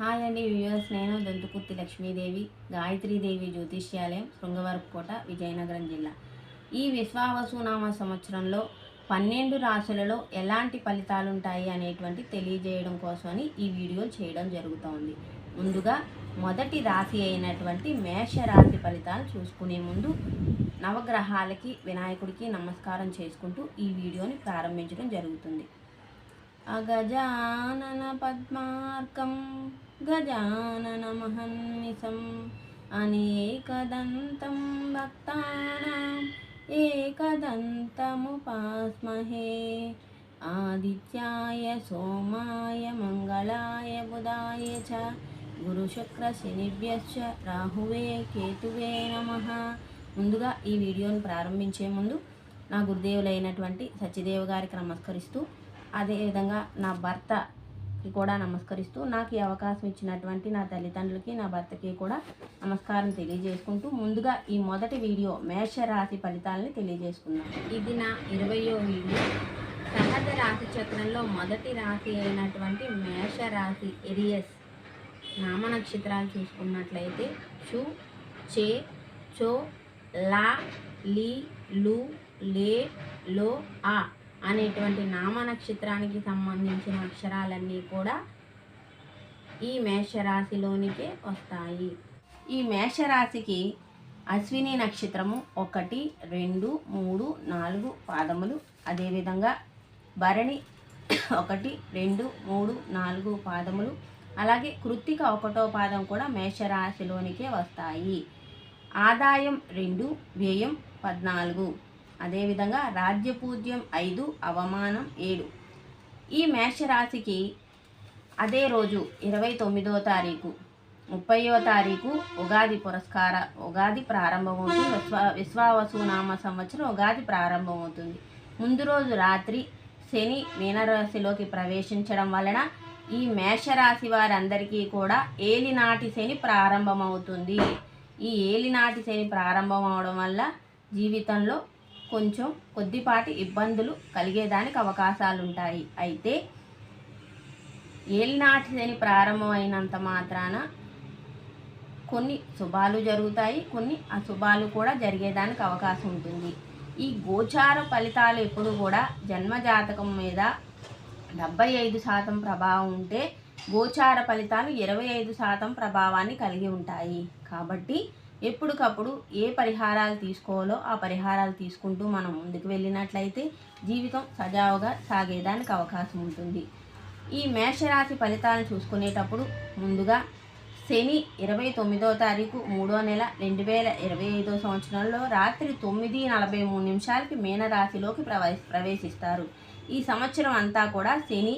Hi అండి viewers, నేను దొంతుకుర్తి లక్ష్మీదేవి గాయత్రీదేవి జ్యోతిష్యాలయం శృంగవరపుకోట విజయనగరం జిల్లా. ఈ విశ్వావసునామ సంవత్సరంలో 12 రాశులలో ఎలాంటి ఫలితాలు ఉంటాయి అనేటువంటి తెలియజేయడం కోసమని ఈ వీడియో చేయడం జరుగుతోంది. ముందుగా మొదటి రాశి అయినటువంటి మేష రాశి ఫలితాలు చూసుకునే ముందు నవగ్రహాలకి వినాయకుడికి నమస్కారం చేసుకుంటూ ఈ వీడియోని ప్రారంభించడం జరుగుతుంది. అగజానన పద్మార్కం గజాననమహర్నిశం అనేకదంతం భక్తానాం ఏకదంతముపాస్మహే. ఆదిత్యాయ సోమాయ మంగళాయ బుధాయ చ గురుశుక్ర శనిభ్యశ్చ రాహువే కేతువే నమః. ముందుగా ఈ వీడియోని ప్రారంభించే ముందు నా గురుదేవులైనటువంటి సత్యదేవ్ గారికి నమస్కరిస్తూ, అదేవిధంగా నా భర్తకి కూడా నమస్కరిస్తూ, నాకు ఈ అవకాశం ఇచ్చినటువంటి నా తల్లిదండ్రులకి, నా భర్తకి కూడా నమస్కారం తెలియజేసుకుంటూ, ముందుగా ఈ మొదటి వీడియో మేషరాశి ఫలితాలని తెలియజేసుకున్నాను. ఇది నా 20వ వీడియో. సహజ రాశి చక్రంలో మొదటి రాశి అయినటువంటి మేషరాశి ఎరియస్ నామ నక్షత్రాలు చూసుకున్నట్లయితే చు, చే, చో, లా, లీ, లు, లే, లో, ఆ అనేటువంటి నామ నక్షత్రానికి సంబంధించిన అక్షరాలన్నీ కూడా ఈ మేషరాశిలోనికే వస్తాయి. ఈ మేషరాశికి అశ్విని నక్షత్రము 1, 2, 3, 4 పాదములు, అదేవిధంగా భరణి 1, 2, 3, 4 పాదములు, అలాగే కృత్తిక 1వ పాదం కూడా మేషరాశిలోనికే వస్తాయి. ఆదాయం 2, వ్యయం 14, అదేవిధంగా రాజ్యపూజ్యం 5, అవమానం 7. ఈ మేషరాశికి అదే రోజు 29వ తారీఖు 30వ తారీఖు ఉగాది ప్రారంభమవుతుంది. విశ్వావసునామ సంవత్సరం ఉగాది ప్రారంభమవుతుంది. ముందు రోజు రాత్రి శని మీనరాశిలోకి ప్రవేశించడం వలన ఈ మేషరాశి వారందరికీ కూడా ఏలినాటి శని ప్రారంభమవుతుంది. ఈ ఏలినాటి శని ప్రారంభం అవడం వల్ల జీవితంలో కొంచెం కొద్దిపాటి ఇబ్బందులు కలిగేదానికి అవకాశాలు ఉంటాయి. అయితే ఏలినాటి శని ప్రారంభమైనంత మాత్రాన కొన్ని శుభాలు జరుగుతాయి, కొన్ని అశుభాలు కూడా జరిగేదానికి అవకాశం ఉంటుంది. ఈ గోచార ఫలితాలు ఎప్పుడు కూడా జన్మజాతకం మీద 75% ప్రభావం ఉంటే గోచార ఫలితాలు 25% ప్రభావాన్ని కలిగి ఉంటాయి. కాబట్టి ఎప్పటికప్పుడు ఏ పరిహారాలు తీసుకోవాలో ఆ పరిహారాలు తీసుకుంటూ మనం ముందుకు వెళ్ళినట్లయితే జీవితం సజావుగా సాగేదానికి అవకాశం ఉంటుంది. ఈ మేషరాశి ఫలితాలను చూసుకునేటప్పుడు ముందుగా శని 29వ తారీఖు 3వ నెల 2025వ సంవత్సరంలో రాత్రి 9:43 మీనరాశిలోకి ప్రవేశిస్తారు. ఈ సంవత్సరం అంతా కూడా శని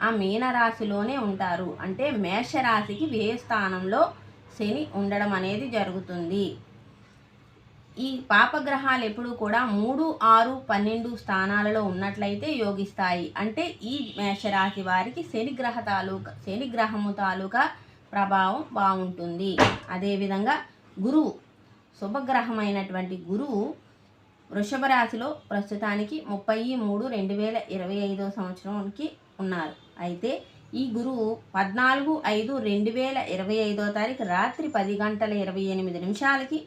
ఆ మీనరాశిలోనే ఉంటారు. అంటే మేషరాశికి వ్యయ స్థానంలో శని ఉండడం అనేది జరుగుతుంది. ఈ పాపగ్రహాలు ఎప్పుడు కూడా 3, 6, 12 స్థానాలలో ఉన్నట్లయితే యోగిస్తాయి. అంటే ఈ మేషరాశి వారికి శని గ్రహము తాలూకా ప్రభావం బాగుంటుంది. అదేవిధంగా గురువు, శుభగ్రహమైనటువంటి గురువు వృషభ రాశిలో ప్రస్తుతానికి 30/3/2025వ సంవత్సరానికి ఉన్నారు. అయితే ఈ గురువు 14/5/2025వ తారీఖు రాత్రి 10:28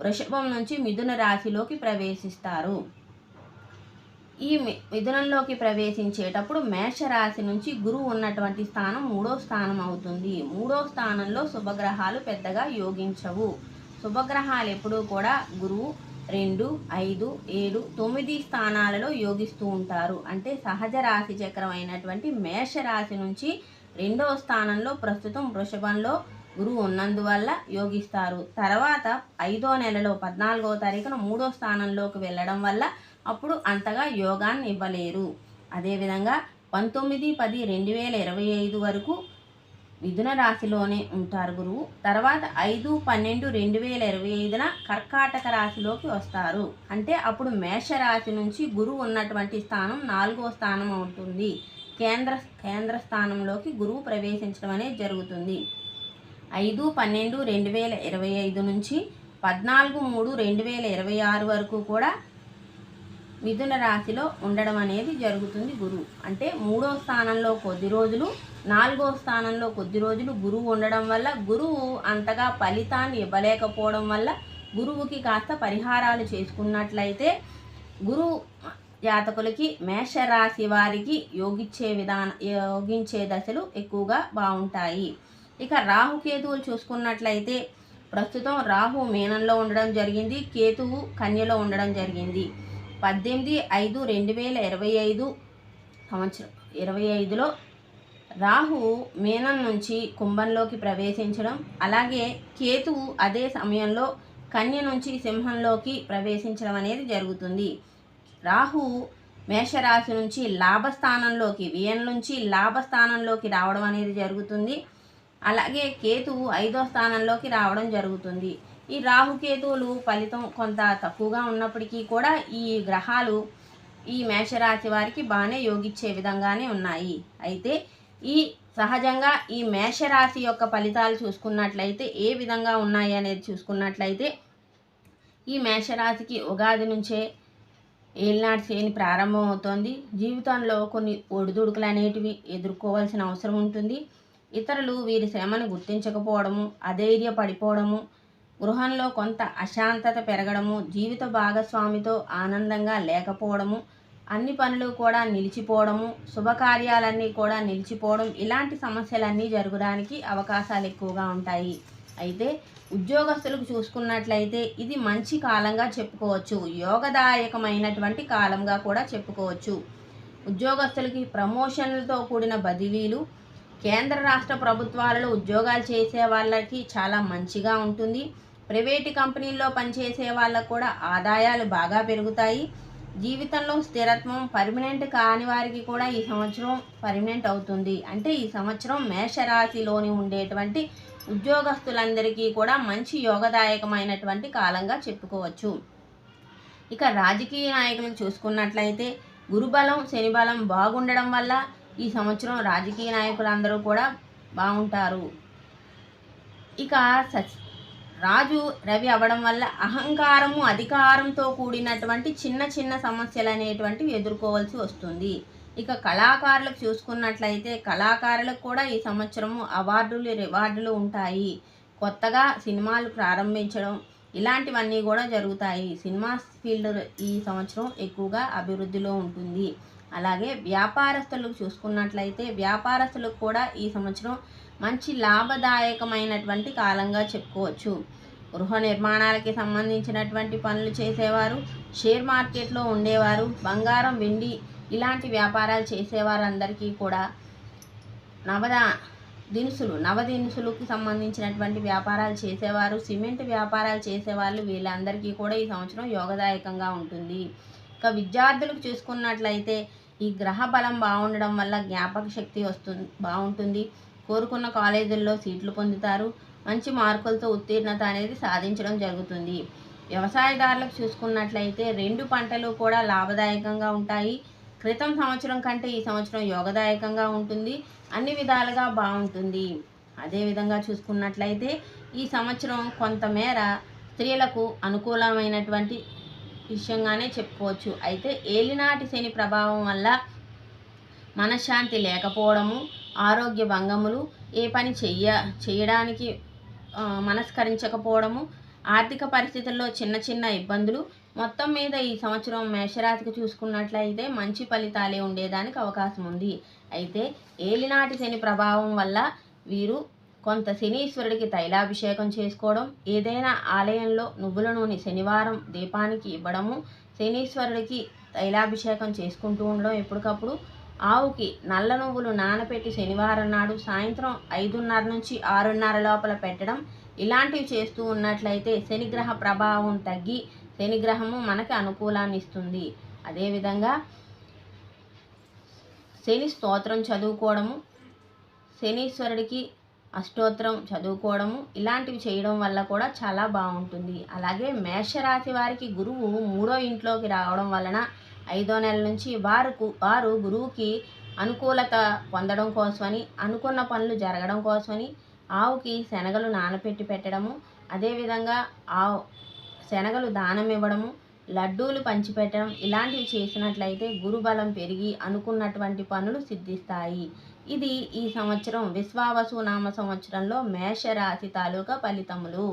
వృషభం నుంచి మిథున రాశిలోకి ప్రవేశిస్తారు. ఈ మిథునంలోకి ప్రవేశించేటప్పుడు మేషరాశి నుంచి గురువు ఉన్నటువంటి స్థానం 3వ స్థానం అవుతుంది. 3వ స్థానంలో శుభగ్రహాలు పెద్దగా యోగించవు. శుభగ్రహాలు ఎప్పుడూ కూడా గురువు 2, 5, 7, 9 స్థానాలలో యోగిస్తూ ఉంటారు. అంటే సహజ రాశి చక్రం అయినటువంటి మేషరాశి నుంచి 2వ స్థానంలో ప్రస్తుతం వృషభంలో గురువు ఉన్నందువల్ల యోగిస్తారు. తర్వాత 5వ నెలలో 14వ తారీఖున 3వ స్థానంలోకి వెళ్ళడం వల్ల అప్పుడు అంతగా యోగాన్ని ఇవ్వలేరు. అదేవిధంగా 19/10/2025 వరకు మిథున రాశిలోనే ఉంటారు గురువు. తర్వాత 5/12/2025న కర్కాటక రాశిలోకి వస్తారు. అంటే అప్పుడు మేషరాశి నుంచి గురువు ఉన్నటువంటి స్థానం 4వ స్థానం అవుతుంది. కేంద్ర స్థానంలోకి గురువు ప్రవేశించడం అనేది జరుగుతుంది. 5/12/2025 నుంచి 14/3/2026 వరకు కూడా మిథున రాశిలో ఉండడం అనేది జరుగుతుంది గురువు. అంటే 3వ స్థానంలో కొద్ది రోజులు, 4వ స్థానంలో కొద్ది రోజులు గురువు ఉండడం వల్ల గురువు అంతగా ఫలితాన్ని ఇవ్వలేకపోవడం వల్ల గురువుకి కాస్త పరిహారాలు చేసుకున్నట్లయితే గురువు జాతకులకి మేషరాశి వారికి యోగించే దశలు ఎక్కువగా బాగుంటాయి. ఇక రాహుకేతువులు చూసుకున్నట్లయితే ప్రస్తుతం రాహు మీనంలో ఉండడం జరిగింది, కేతువు కన్యలో ఉండడం జరిగింది. 18/5/2025 సంవత్సరం 25లో రాహు మీనం నుంచి కుంభంలోకి ప్రవేశించడం, అలాగే కేతువు అదే సమయంలో కన్య నుంచి సింహంలోకి ప్రవేశించడం అనేది జరుగుతుంది. రాహు మేషరాశి నుంచి లాభస్థానంలోకి వ్యయం నుంచి లాభస్థానంలోకి రావడం అనేది జరుగుతుంది. అలాగే కేతువు 5వ స్థానంలోకి రావడం జరుగుతుంది. ఈ రాహుకేతువులు ఫలితం కొంత తక్కువగా ఉన్నప్పటికీ కూడా ఈ గ్రహాలు ఈ మేషరాశి వారికి బాగానే యోగిచ్చే విధంగానే ఉన్నాయి. అయితే ఈ సహజంగా ఈ మేషరాశి యొక్క ఫలితాలు చూసుకున్నట్లయితే ఏ విధంగా ఉన్నాయి అనేది చూసుకున్నట్లయితే ఈ మేషరాశికి ఉగాది నుంచే ఏలినాటి శని ప్రారంభమవుతోంది. జీవితంలో కొన్ని ఒడిదుడుకులు అనేటివి ఎదుర్కోవాల్సిన అవసరం ఉంటుంది. ఇతరులు వీరి శ్రమను గుర్తించకపోవడము, అధైర్యపడిపోవడము, గృహంలో కొంత అశాంతత పెరగడము, జీవిత భాగస్వామితో ఆనందంగా లేకపోవడము, అన్ని పనులు కూడా నిలిచిపోవడము, శుభకార్యాలన్నీ కూడా నిలిచిపోవడం, ఇలాంటి సమస్యలన్నీ జరగడానికి అవకాశాలు ఎక్కువగా ఉంటాయి. అయితే ఉద్యోగస్తులకు చూసుకున్నట్లయితే ఇది మంచి కాలంగా చెప్పుకోవచ్చు, యోగదాయకమైనటువంటి కాలంగా కూడా చెప్పుకోవచ్చు. ఉద్యోగస్తులకి ప్రమోషన్లతో కూడిన బదిలీలు, కేంద్ర రాష్ట్ర ప్రభుత్వాలలో ఉద్యోగాలు చేసే వాళ్ళకి చాలా మంచిగా ఉంటుంది. ప్రైవేటు కంపెనీల్లో పనిచేసే వాళ్ళకు కూడా ఆదాయాలు బాగా పెరుగుతాయి. జీవితంలో స్థిరత్వం పర్మనెంట్ కాని వారికి కూడా ఈ సంవత్సరం పర్మనెంట్ అవుతుంది. అంటే ఈ సంవత్సరం మేషరాశిలోని ఉండేటువంటి ఉద్యోగస్తులందరికీ కూడా మంచి యోగదాయకమైనటువంటి కాలంగా చెప్పుకోవచ్చు. ఇక రాజకీయ నాయకులను చూసుకున్నట్లయితే గురుబలం శని బలం బాగుండడం వల్ల ఈ సంవత్సరం రాజకీయ నాయకులందరూ కూడా బాగుంటారు. ఇక రాజు రవి అవ్వడం వల్ల అహంకారము అధికారంతో కూడినటువంటి చిన్న చిన్న సమస్యలు అనేటువంటివి ఎదుర్కోవాల్సి వస్తుంది. ఇక కళాకారులకు చూసుకున్నట్లయితే కళాకారులకు కూడా ఈ సంవత్సరము అవార్డులు రివార్డులు ఉంటాయి. కొత్తగా సినిమాలు ప్రారంభించడం ఇలాంటివన్నీ కూడా జరుగుతాయి. సినిమా ఫీల్డ్ ఈ సంవత్సరం ఎక్కువగా అభివృద్ధిలో ఉంటుంది. అలాగే వ్యాపారస్తులకు చూసుకున్నట్లయితే వ్యాపారస్తులకు కూడా ఈ సంవత్సరం మంచి లాభదాయకమైనటువంటి కాలంగా చెప్పుకోవచ్చు. గృహ నిర్మాణాలకి సంబంధించినటువంటి పనులు చేసేవారు, షేర్ మార్కెట్లో ఉండేవారు, బంగారం వెండి ఇలాంటి వ్యాపారాలు చేసేవారందరికీ కూడా నవదినుసులకు సంబంధించినటువంటి వ్యాపారాలు చేసేవారు, సిమెంట్ వ్యాపారాలు చేసేవాళ్ళు వీళ్ళందరికీ కూడా ఈ సంవత్సరం యోగదాయకంగా ఉంటుంది. ఇక విద్యార్థులకు చూసుకున్నట్లయితే ఈ గ్రహ బలం బాగుండడం వల్ల జ్ఞాపక శక్తి బాగుంటుంది. కోరుకున్న కాలేజీల్లో సీట్లు పొందుతారు. మంచి మార్కులతో ఉత్తీర్ణత అనేది సాధించడం జరుగుతుంది. వ్యవసాయదారులకు చూసుకున్నట్లయితే 2 పంటలు కూడా లాభదాయకంగా ఉంటాయి. క్రితం సంవత్సరం కంటే ఈ సంవత్సరం యోగదాయకంగా ఉంటుంది, అన్ని విధాలుగా బాగుంటుంది. అదేవిధంగా చూసుకున్నట్లయితే ఈ సంవత్సరం కొంతమేర స్త్రీలకు అనుకూలమైనటువంటి విషయంగానే చెప్పుకోవచ్చు. అయితే ఏలినాటి శని ప్రభావం వల్ల మనశ్శాంతి లేకపోవడము, ఆరోగ్య భంగములు, ఏ పని చేయడానికి మనస్కరించకపోవడము, ఆర్థిక పరిస్థితుల్లో చిన్న చిన్న ఇబ్బందులు, మొత్తం మీద ఈ సంవత్సరం మేషరాశికి చూసుకున్నట్లయితే మంచి ఫలితాలే ఉండేదానికి అవకాశం ఉంది. అయితే ఏలినాటి శని ప్రభావం వల్ల వీరు కొంత శనీశ్వరుడికి తైలాభిషేకం చేసుకోవడం, ఏదైనా ఆలయంలో నువ్వుల నూనె శనివారం దీపానికి ఇవ్వడము, శనీశ్వరుడికి తైలాభిషేకం చేసుకుంటూ ఉండడం, ఎప్పటికప్పుడు ఆవుకి నల్ల నువ్వులు నానబెట్టి శనివారం నాడు సాయంత్రం 5:30 నుంచి 6:30 లోపల పెట్టడం, ఇలాంటివి చేస్తూ ఉన్నట్లయితే శనిగ్రహ ప్రభావం తగ్గి శనిగ్రహము మనకి అనుకూలాన్ని ఇస్తుంది. అదేవిధంగా శని స్తోత్రం చదువుకోవడము, శనీశ్వరుడికి అష్టోత్తరం చదువుకోవడము ఇలాంటివి చేయడం వల్ల కూడా చాలా బాగుంటుంది. అలాగే మేషరాశి వారికి గురువు 3వ ఇంట్లోకి రావడం వలన 5వ నెల నుంచి వారు గురువుకి అనుకూలత పొందడం కోసమని, అనుకున్న పనులు జరగడం కోసమని ఆవుకి శనగలు నానపెట్టి పెట్టడము, అదేవిధంగా శనగలు దానం ఇవ్వడము, లడ్డూలు పంచిపెట్టడం ఇలాంటివి చేసినట్లయితే గురుబలం పెరిగి అనుకున్నటువంటి పనులు సిద్ధిస్తాయి. ఇది ఈ సంవత్సరం విశ్వావసు నామ సంవత్సరంలో మేషరాశి తాలూకా ఫలితములు.